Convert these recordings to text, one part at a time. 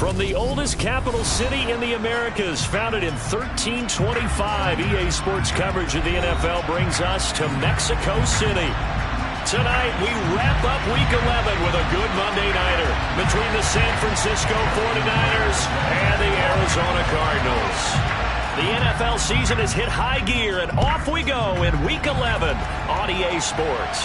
From the oldest capital city in the Americas, founded in 1325, EA Sports coverage of the NFL brings us to Mexico City. Tonight, we wrap up Week 11 with a good Monday nighter between the San Francisco 49ers and the Arizona Cardinals. The NFL season has hit high gear, and off we go in Week 11 on EA Sports.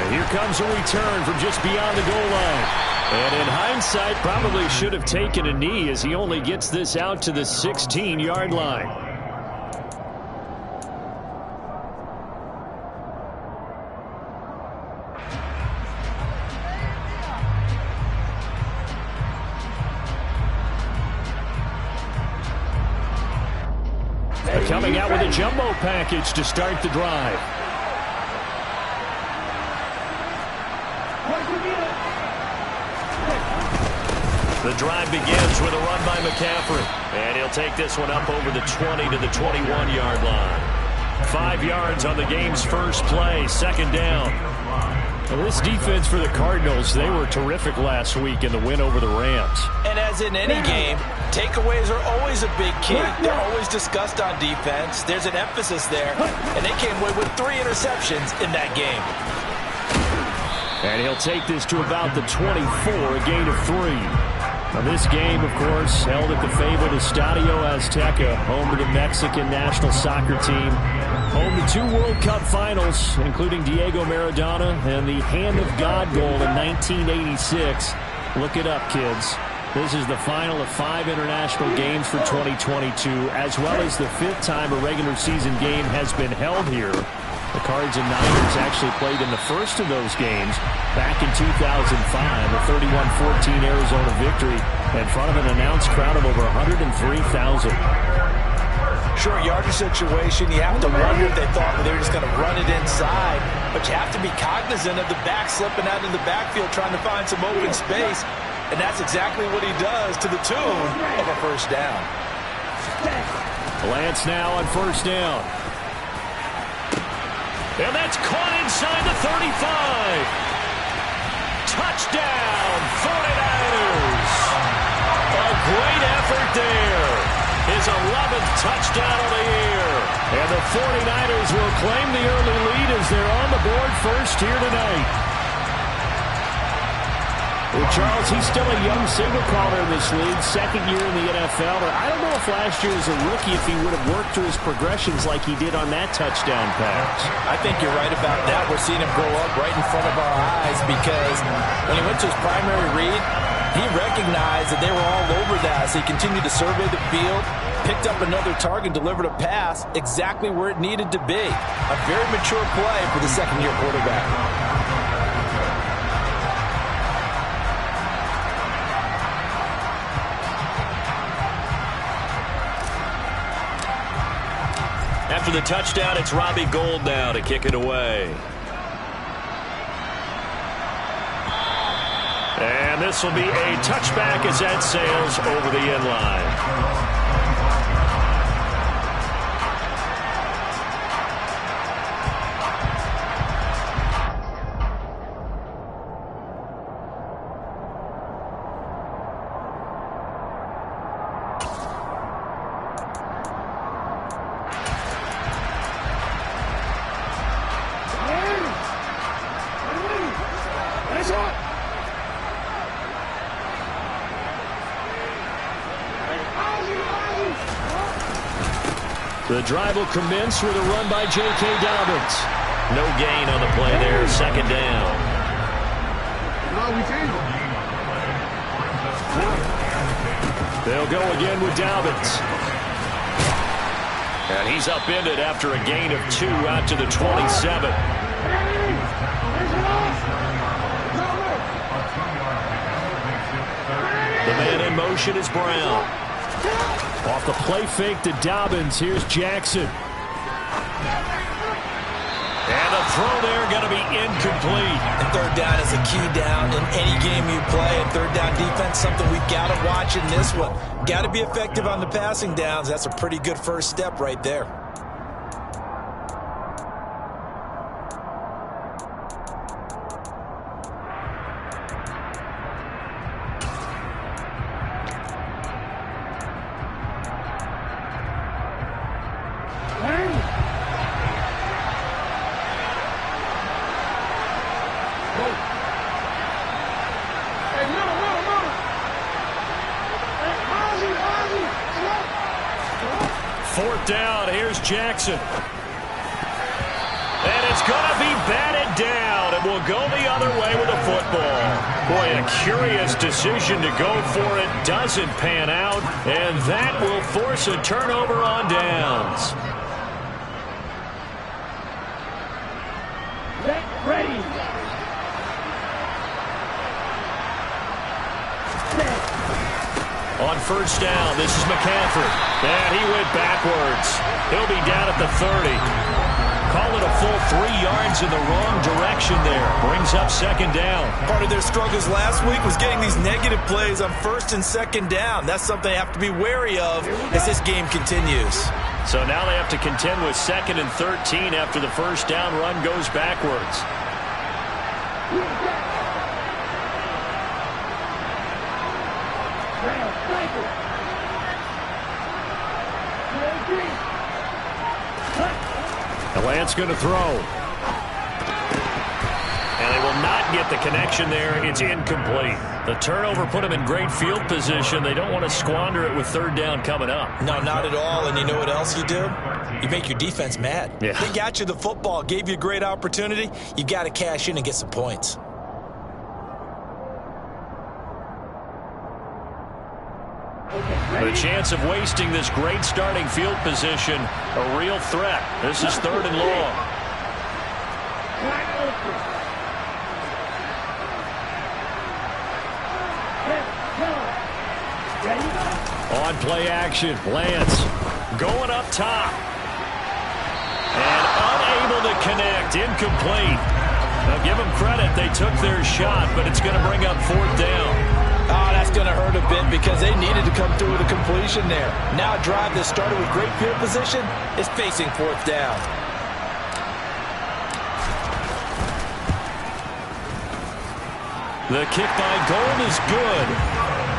And here comes a return from just beyond the goal line. And in hindsight, probably should have taken a knee as he only gets this out to the 16-yard line. Coming out with a jumbo package to start the drive. The drive begins with a run by McCaffrey. And he'll take this one up over the 20 to the 21-yard line. 5 yards on the game's first play, second down. Well, this defense for the Cardinals, they were terrific last week in the win over the Rams. And as in any game, takeaways are always a big key. They're always discussed on defense. There's an emphasis there, and they came away with 3 interceptions in that game. And he'll take this to about the 24, a gain of 3. Now this game, of course, held at the fabled Estadio Azteca, home to the Mexican national soccer team. Home to 2 World Cup finals, including Diego Maradona and the Hand of God goal in 1986. Look it up, kids. This is the final of 5 international games for 2022, as well as the 5th time a regular season game has been held here. The Cards and Niners actually played in the first of those games back in 2005, a 31-14 Arizona victory in front of an announced crowd of over 103,000. Short yardage situation, you have to wonder if they thought they were just going to run it inside, but you have to be cognizant of the back slipping out in the backfield trying to find some open space, and that's exactly what he does to the tune of a first down. Lance now on first down. And that's caught inside the 35. Touchdown, 49ers. A great effort there. His 11th touchdown of the year. And the 49ers will claim the early lead as they're on the board first here tonight. Well, Charles, he's still a young signal caller in this league, second year in the NFL. I don't know if last year as a rookie if he would have worked through his progressions like he did on that touchdown pass. I think you're right about that. We're seeing him grow up right in front of our eyes because when he went to his primary read, he recognized that they were all over that. So he continued to survey the field, picked up another target, delivered a pass exactly where it needed to be. A very mature play for the second-year quarterback. After the touchdown, it's Robbie Gould now to kick it away. And this will be a touchback as that sails over the end line. The drive will commence with a run by J.K. Dobbins. No gain on the play there, second down. They'll go again with Dobbins. And he's upended after a gain of 2 out to the 27. The man in motion is Brown. Off the play fake to Dobbins, here's Jackson. And the throw there going to be incomplete. And third down is a key down in any game you play. And third down defense, something we've got to watch in this one. Got to be effective on the passing downs. That's a pretty good first step right there. 4th down. Here's Jackson. And it's going to be batted down, and we'll go the other way with the football. Boy, a curious decision to go for it. Doesn't pan out, and that will force a turnover on downs. Ready. On 1st down, this is McCaffrey. And he went backwards. He'll be down at the 30. Call it a full 3 yards in the wrong direction there. Brings up 2nd down. Part of their struggles last week was getting these negative plays on 1st and 2nd down. That's something they have to be wary of as this game continues. So now they have to contend with 2nd and 13 after the 1st down run goes backwards. The Lance going to throw. And they will not get the connection there. It's incomplete. The turnover put them in great field position. They don't want to squander it with 3rd down coming up. No, not at all. And you know what else you do? You make your defense mad. Yeah. They got you the football, gave you a great opportunity. You got to cash in and get some points. The chance of wasting this great starting field position, a real threat. This is 3rd and long. On play action, Lance going up top. And unable to connect, incomplete. Now give them credit, they took their shot, but it's going to bring up 4th down. Oh, that's going to hurt a bit because they needed to come through with a completion there. Now a drive that started with great field position is facing 4th down. The kick by Gold is good.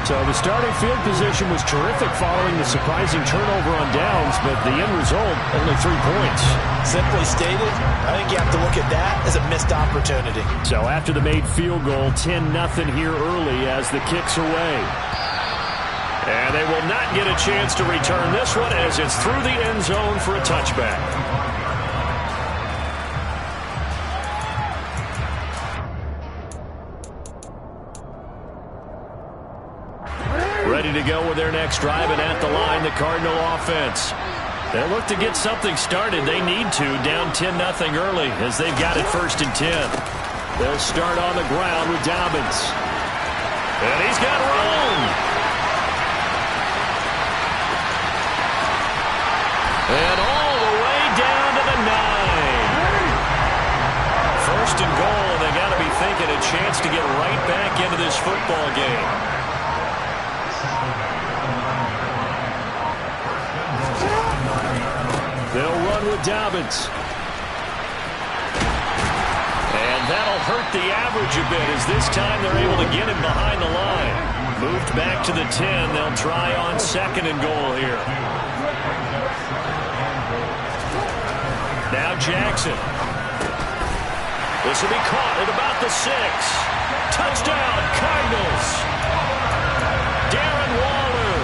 So the starting field position was terrific following the surprising turnover on downs, but the end result, only 3 points. Simply stated, I think you have to look at that as a missed opportunity. So after the made field goal, 10-0 here early as the kick's away. And they will not get a chance to return this one as it's through the end zone for a touchback. Ready to go with their next drive, and at the line, the Cardinal offense. They'll look to get something started. They need to, down 10-0 early as they've got it 1st and 10. They'll start on the ground with Dobbins. And he's got room. And all the way down to the 9. 1st and goal, and they got to be thinking a chance to get right back into this football game. They'll run with Dobbins. And that'll hurt the average a bit as this time they're able to get him behind the line. Moved back to the 10. They'll try on 2nd and goal here. Now Jackson. This will be caught at about the 6. Touchdown, Cardinals. Darren Waller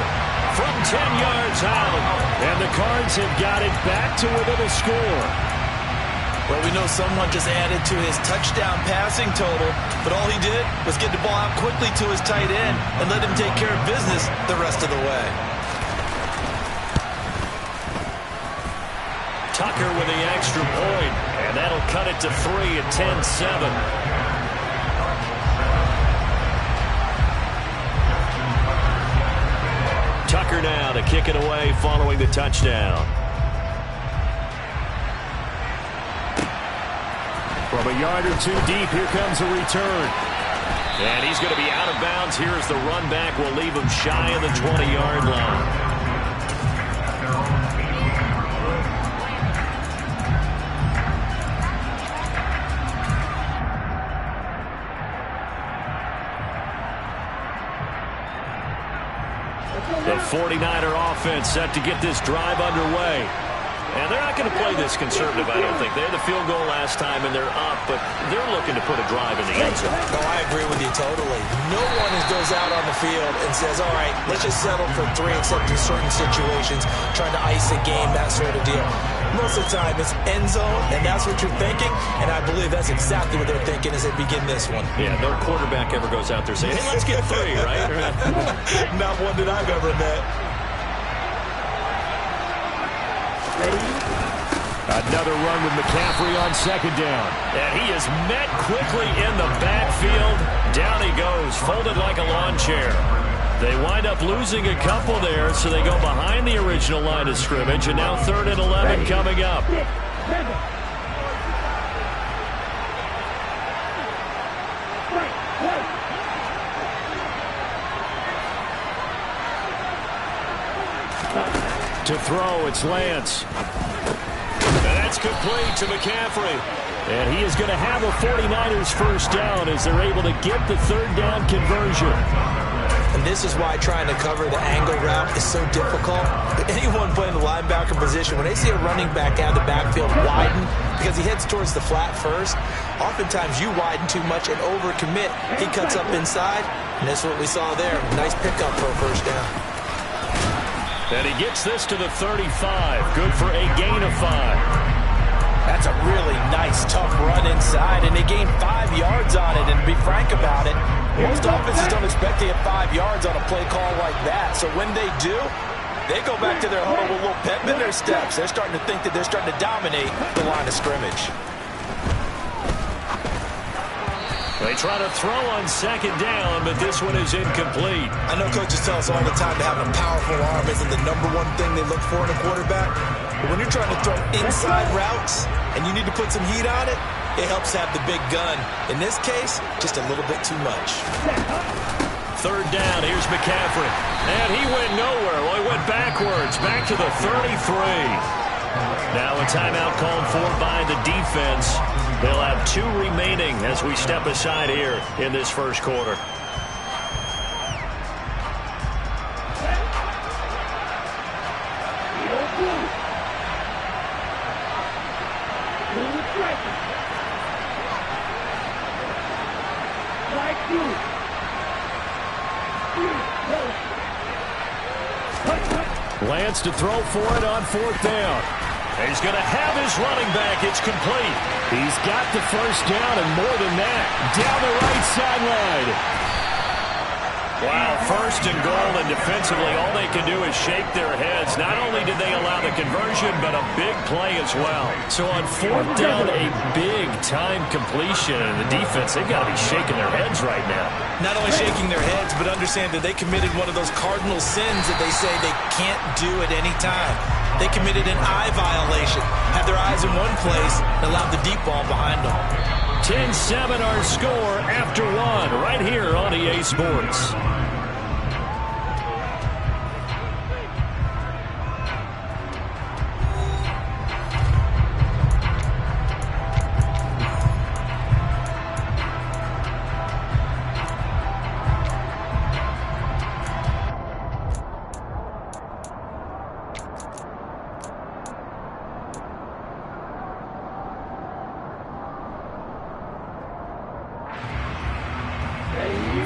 from 10 yards out. And the Cards have got it back to within a score. Well, we know someone just added to his touchdown passing total, but all he did was get the ball out quickly to his tight end and let him take care of business the rest of the way. Tucker with the extra point, and that'll cut it to 3 at 10-7. Tucker now to kick it away following the touchdown. From a yard or 2 deep, here comes a return. And he's going to be out of bounds here as the run back will leave him shy of the 20-yard line. The 49er offense set to get this drive underway. And they're not going to play this conservative, I don't think. They had the field goal last time, and they're up, but they're looking to put a drive in the end zone. No, I agree with you totally. No one goes out on the field and says, all right, let's just settle for 3 except in certain situations, trying to ice a game, that sort of deal. Most of the time, it's end zone, and that's what you're thinking, and I believe that's exactly what they're thinking as they begin this one. Yeah, no quarterback ever goes out there saying, hey, let's get 3, right? Not one that I've ever met. Another run with McCaffrey on second down. And he is met quickly in the backfield. Down he goes, folded like a lawn chair. They wind up losing a couple there, so they go behind the original line of scrimmage, and now 3rd and 11 coming up. To throw, it's Lance. And that's complete to McCaffrey. And he is going to have a 49ers first down as they're able to get the 3rd down conversion. And this is why trying to cover the angle route is so difficult. Anyone playing the linebacker position, when they see a running back out of the backfield widen, because he heads towards the flat first, oftentimes you widen too much and overcommit. He cuts up inside, and that's what we saw there. Nice pickup for a first down. And he gets this to the 35. Good for a gain of 5. That's a really nice, tough run inside, and they gained 5 yards on it. And to be frank about it, most offenses don't expect to get 5 yards on a play call like that. So when they do, they go back to their huddle with a little pep in their steps. They're starting to think that they're starting to dominate the line of scrimmage. They try to throw on second down, but this one is incomplete. I know coaches tell us all the time that having a powerful arm isn't the #1 thing they look for in a quarterback. But when you're trying to throw inside routes and you need to put some heat on it, it helps have the big gun. In this case, just a little bit too much. 3rd down, here's McCaffrey. And he went nowhere. Well, he went backwards, back to the 33. Now a timeout called for by the defense. They'll have 2 remaining as we step aside here in this first quarter. Lance to throw for it on 4th down. He's going to have his running back. It's complete. He's got the first down and more than that. Down the right sideline. Wow, 1st and goal, and defensively all they can do is shake their heads. Not only did they allow the conversion, but a big play as well. So on 4th down, a big-time completion, and the defense, they've got to be shaking their heads right now. Not only shaking their heads, but understand that they committed one of those cardinal sins that they say they can't do at any time. They committed an eye violation, had their eyes in one place, and allowed the deep ball behind them. 10-7 our score after 1 right here on EA Sports.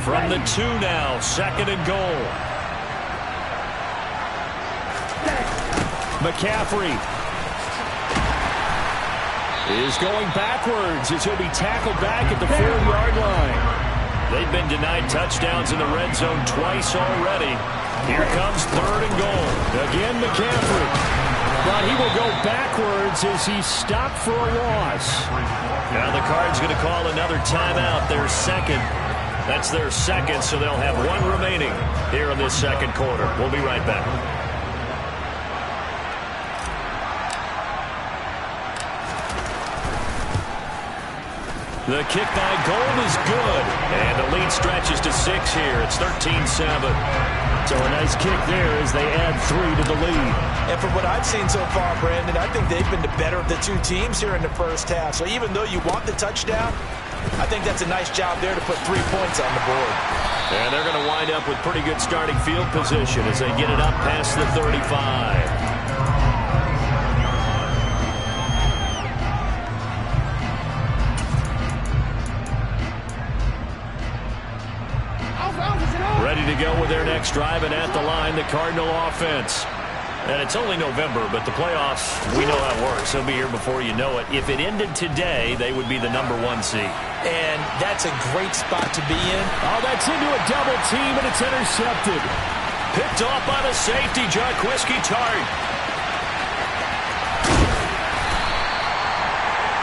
From the 2 now, 2nd and goal. McCaffrey is going backwards as he'll be tackled back at the 4-yard line. They've been denied touchdowns in the red zone twice already. Here comes 3rd and goal. Again, McCaffrey. But he will go backwards as he's stopped for a loss. Now the Cards going to call another timeout, their 2nd. That's their 2nd, so they'll have 1 remaining here in this 2nd quarter. We'll be right back. The kick by Gold is good, and the lead stretches to 6 here. It's 13-7. So a nice kick there as they add 3 to the lead. And from what I've seen so far, Brandon, I think they've been the better of the 2 teams here in the first half. So even though you want the touchdown, I think that's a nice job there to put 3 points on the board. And they're going to wind up with pretty good starting field position as they get it up past the 35. go with their next drive, and at the line, the Cardinal offense. And it's only November, but the playoffs, we know how it works. They'll be here before you know it. If it ended today, they would be the #1 seed. And that's a great spot to be in. Oh, that's into a double team, and it's intercepted. Picked off by the safety, Jarquiski Tart.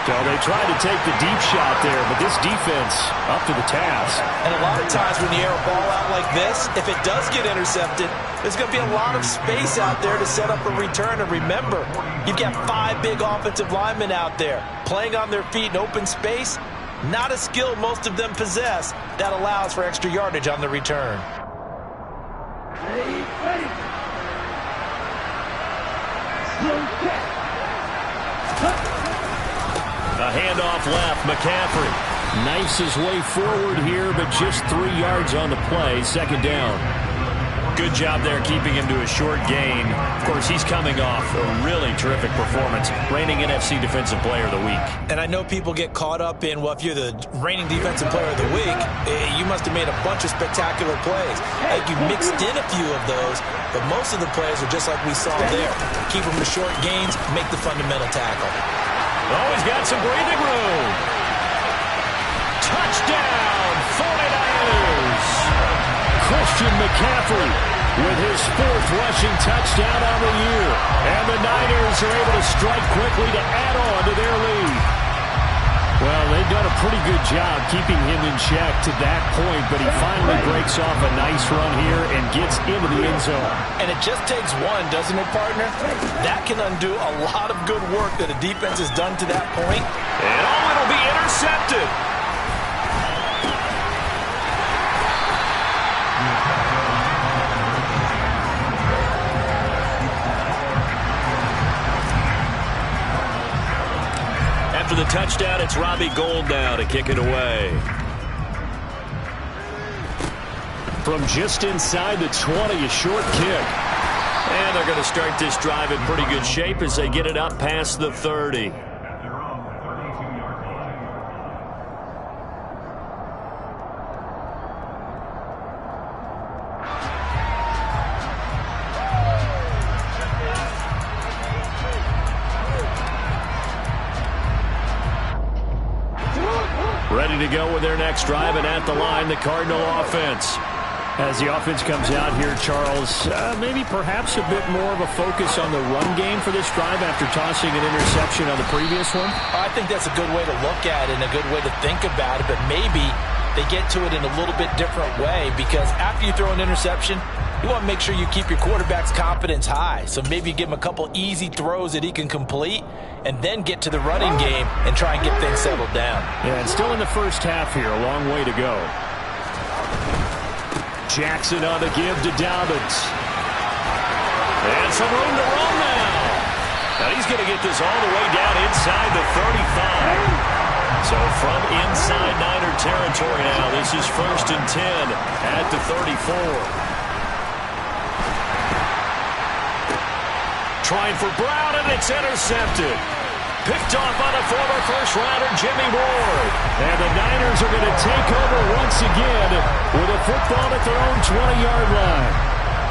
So they tried to take the deep shot there, but this defense up to the task. And a lot of times when you air a ball out like this, if it does get intercepted, there's going to be a lot of space out there to set up a return. And remember, you've got 5 big offensive linemen out there playing on their feet in open space. Not a skill most of them possess that allows for extra yardage on the return. A handoff left, McCaffrey knifes his way forward here, but just 3 yards on the play, second down. Good job there keeping him to a short gain. Of course, he's coming off a really terrific performance, reigning NFC Defensive Player of the Week. And I know people get caught up in, well, if you're the reigning Defensive Player of the Week, you must have made a bunch of spectacular plays. Like you mixed in a few of those, but most of the plays are just like we saw there. Keep them to short gains, make the fundamental tackle. Oh, he's got some breathing room. Touchdown, 49ers. Christian McCaffrey with his 4th rushing touchdown on the year. And the Niners are able to strike quickly to add on to their lead. Well, they've done a pretty good job keeping him in check to that point, but he finally breaks off a nice run here and gets into the end zone. And it just takes one, doesn't it, partner? That can undo a lot of good work that a defense has done to that point. And oh, it'll be intercepted. After the touchdown, it's Robbie Gould now to kick it away. From just inside the 20, a short kick. And they're going to start this drive in pretty good shape as they get it up past the 30. Ready to go with their next drive, and at the line, the Cardinal offense. As the offense comes out here, Charles, maybe perhaps a bit more of a focus on the run game for this drive after tossing an interception on the previous one? I think that's a good way to look at it and a good way to think about it, but maybe they get to it in a little bit different way, because after you throw an interception, you want to make sure you keep your quarterback's confidence high. So maybe you give him a couple easy throws that he can complete and then get to the running game and try and get things settled down. Yeah, and still in the first half here, a long way to go. Jackson on the give to Dobbins. And some room to run now. Now he's going to get this all the way down inside the 35. So from inside Niner territory now, this is 1st and 10 at the 34. Trying for Brown, and it's intercepted. Picked off by the former first-rounder Jimmy Ward. And the Niners are going to take over once again with a football at their own 20-yard line.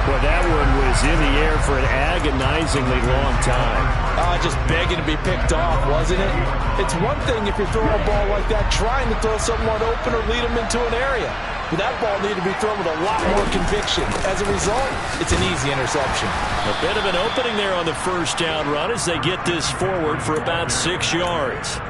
Well, that one was in the air for an agonizingly long time. Just begging to be picked off, wasn't it? It's one thing if you're throwing a ball like that, trying to throw someone open or lead them into an area. But that ball needed to be thrown with a lot more conviction. As a result, it's an easy interception. A bit of an opening there on the first down run as they get this forward for about 6 yards.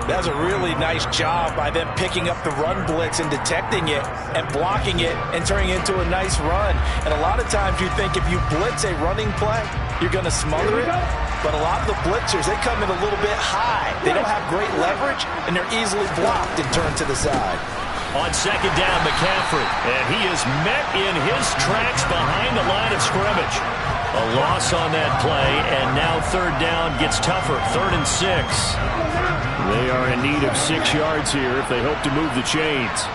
That was a really nice job by them picking up the run blitz and detecting it and blocking it and turning it into a nice run. And a lot of times you think if you blitz a running play, you're going to smother it. But a lot of the blitzers, they come in a little bit high. They don't have great leverage, and they're easily blocked and turned to the side. On second down, McCaffrey. And he is met in his tracks behind the line of scrimmage. A loss on that play, and now third down gets tougher. 3rd and 6. They are in need of 6 yards here if they hope to move the chains.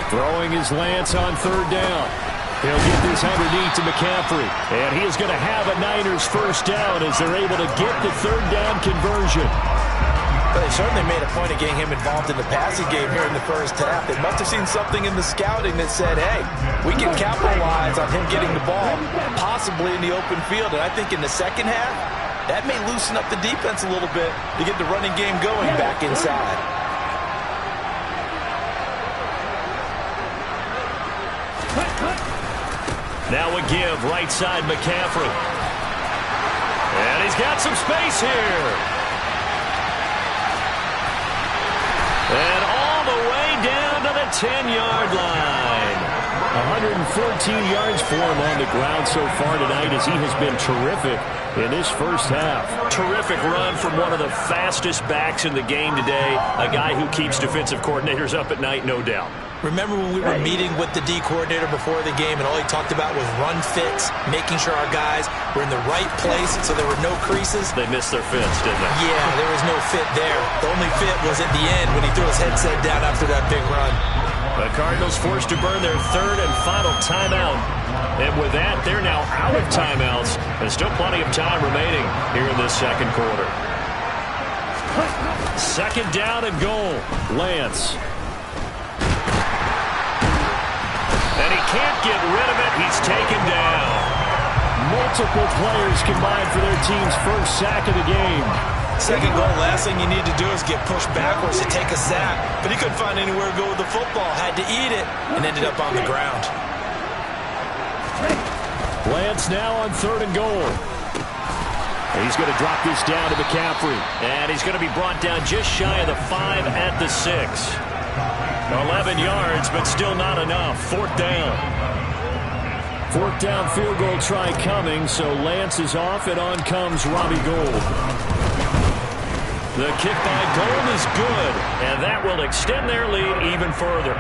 Throwing his Lance on third down. He'll get this underneath to McCaffrey. And he is going to have a Niners first down as they're able to get the third down conversion. But they certainly made a point of getting him involved in the passing game here in the first half. They must have seen something in the scouting that said, hey, we can capitalize on him getting the ball, possibly in the open field. And I think in the second half, that may loosen up the defense a little bit to get the running game going back inside. Now a give, right side McCaffrey. And he's got some space here. And all the way down to the 10-yard line. 114 yards for him on the ground so far tonight as he has been terrific in this first half. Terrific run from one of the fastest backs in the game today. A guy who keeps defensive coordinators up at night, no doubt. Remember when we were meeting with the D coordinator before the game and all he talked about was run fits, making sure our guys were in the right place so there were no creases? They missed their fits, didn't they? Yeah, there was no fit there. The only fit was at the end when he threw his headset down after that big run. The Cardinals forced to burn their third and final timeout. And with that, they're now out of timeouts. There's still plenty of time remaining here in this second quarter. Second down and goal. Lance. And he can't get rid of it. He's taken down. Multiple players combined for their team's first sack of the game. Second goal, last thing you need to do is get pushed backwards to take a sack. But he couldn't find anywhere to go with the football. Had to eat it and ended up on the ground. Lance now on third and goal. And he's going to drop this down to McCaffrey. And he's going to be brought down just shy of the 5 at the 6. 11 yards, but still not enough. Fourth down. Fourth down field goal try coming, so Lance is off, and on comes Robbie Gould. The kick by Gould is good, and that will extend their lead even further.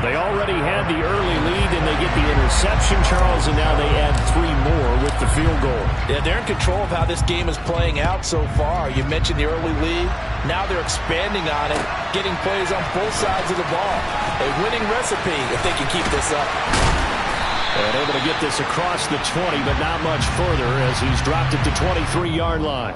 They already had the early lead, and they get the interception, Charles, and now they add 3 more with the field goal. Yeah, they're in control of how this game is playing out so far. You mentioned the early lead. Now they're expanding on it, getting plays on both sides of the ball. A winning recipe if they can keep this up. And able to get this across the 20, but not much further as he's dropped it to 23-yard line.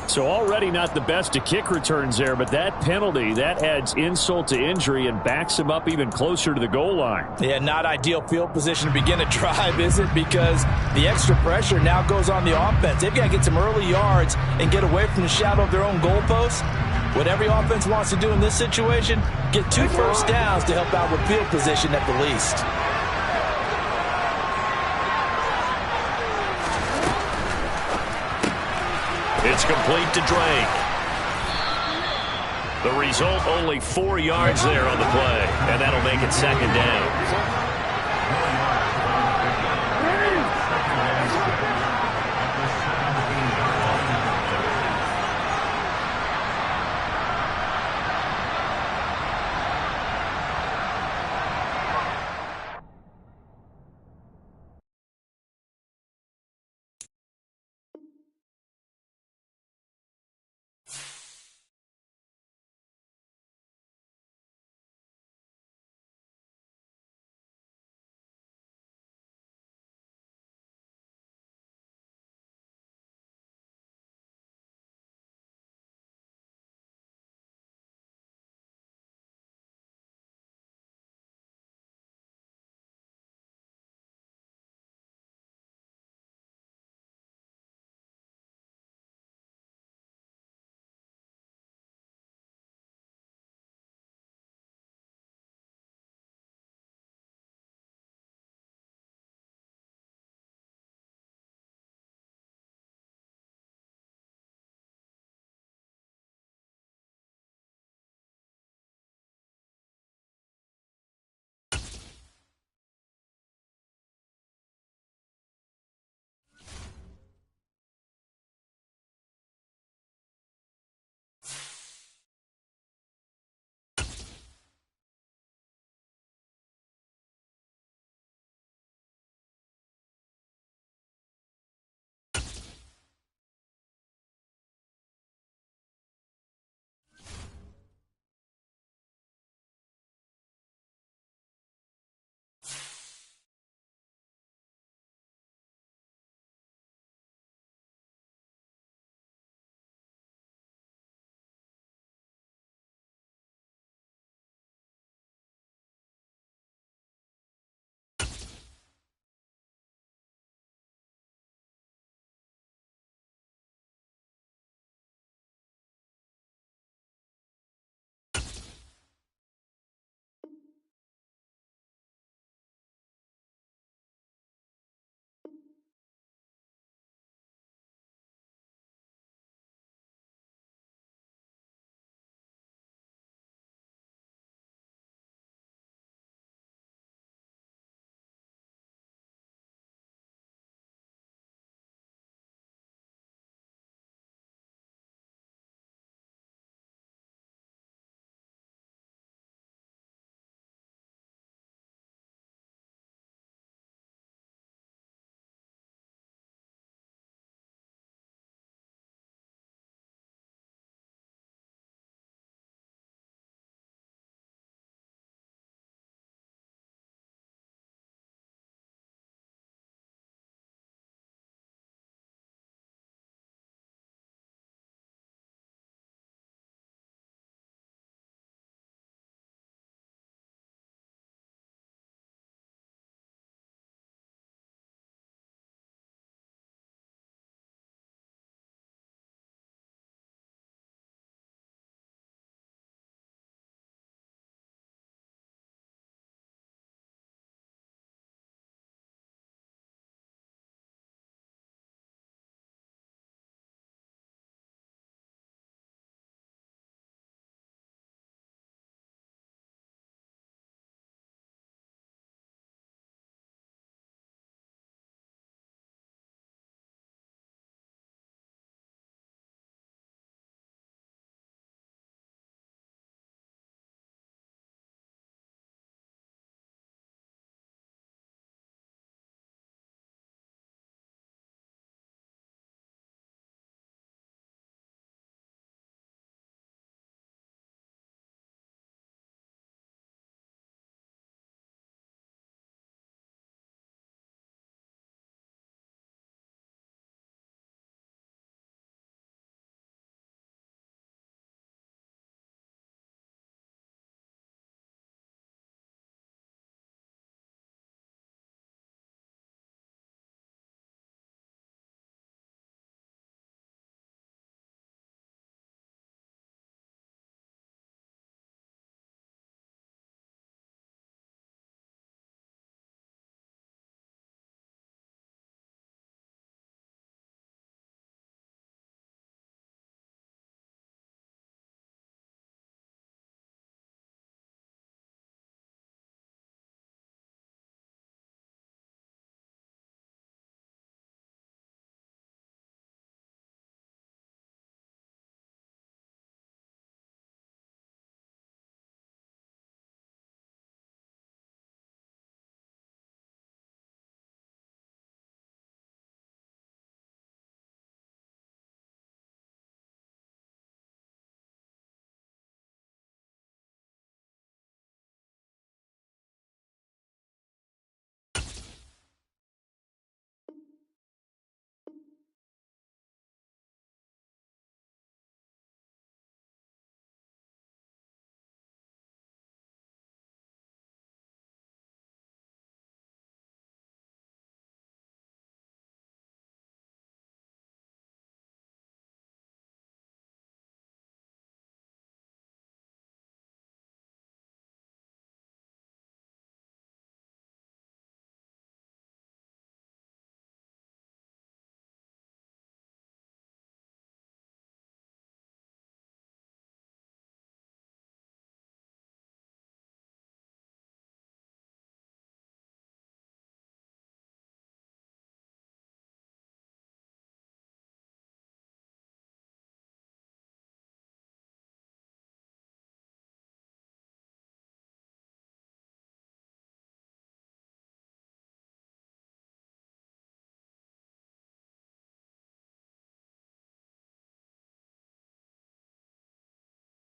So already not the best to kick returns there, but that penalty, that adds insult to injury and backs him up even closer to the goal line. Yeah, not ideal field position to begin a drive, is it? Because the extra pressure now goes on the offense. They've got to get some early yards and get away from the shadow of their own goalposts. What every offense wants to do in this situation, get 2 first downs to help out with field position at the least. It's complete to Drake. The result, only 4 yards there on the play, and that'll make it second down.